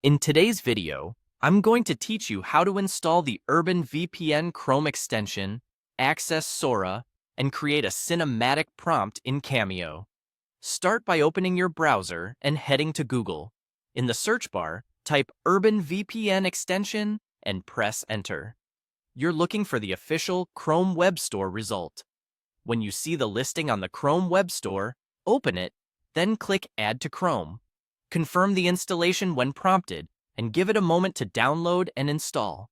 In today's video, I'm going to teach you how to install the Urban VPN Chrome extension, access SORA, and create a cinematic prompt in Cameo. Start by opening your browser and heading to Google. In the search bar, type Urban VPN extension and press enter. You're looking for the official Chrome Web Store result. When you see the listing on the Chrome Web Store, open it, then click Add to Chrome. Confirm the installation when prompted, and give it a moment to download and install.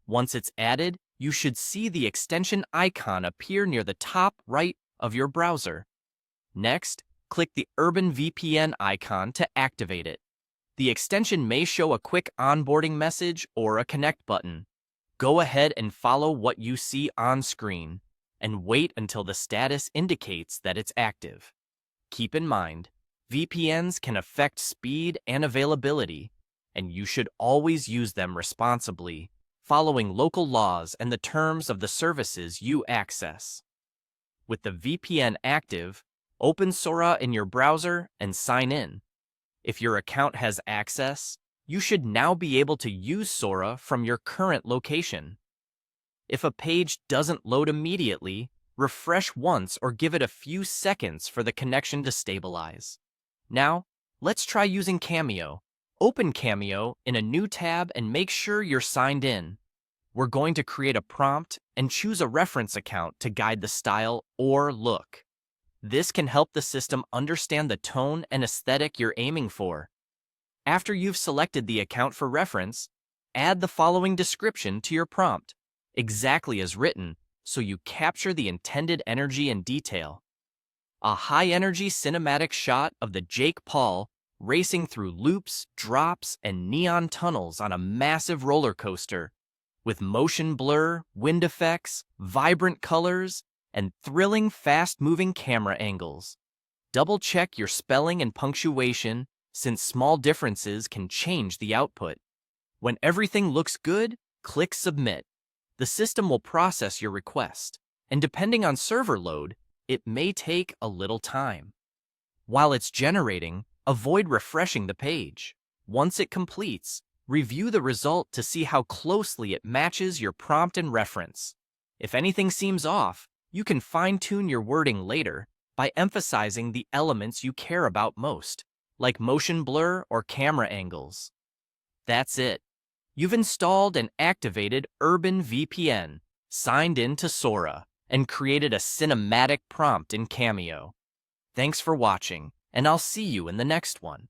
Once it's added, you should see the extension icon appear near the top right of your browser. Next, click the Urban VPN icon to activate it. The extension may show a quick onboarding message or a connect button. Go ahead and follow what you see on screen, and wait until the status indicates that it's active. Keep in mind, VPNs can affect speed and availability, and you should always use them responsibly, following local laws and the terms of the services you access. With the VPN active, open SORA in your browser and sign in. If your account has access, you should now be able to use SORA from your current location. If a page doesn't load immediately, refresh once or give it a few seconds for the connection to stabilize. Now, let's try using Cameo. Open Cameo in a new tab and make sure you're signed in. We're going to create a prompt and choose a reference account to guide the style or look. This can help the system understand the tone and aesthetic you're aiming for. After you've selected the account for reference, add the following description to your prompt, exactly as written, so you capture the intended energy and detail. A high-energy cinematic shot of the Jake Paul racing through loops, drops, and neon tunnels on a massive roller coaster, with motion blur, wind effects, vibrant colors, and thrilling fast-moving camera angles. Double-check your spelling and punctuation, since small differences can change the output. When everything looks good, click Submit. The system will process your request, and depending on server load, it may take a little time. While it's generating, avoid refreshing the page. Once it completes, review the result to see how closely it matches your prompt and reference. If anything seems off, you can fine-tune your wording later by emphasizing the elements you care about most, like motion blur or camera angles. That's it. You've installed and activated Urban VPN, signed in to SORA, and created a cinematic prompt in Cameo. Thanks for watching, and I'll see you in the next one.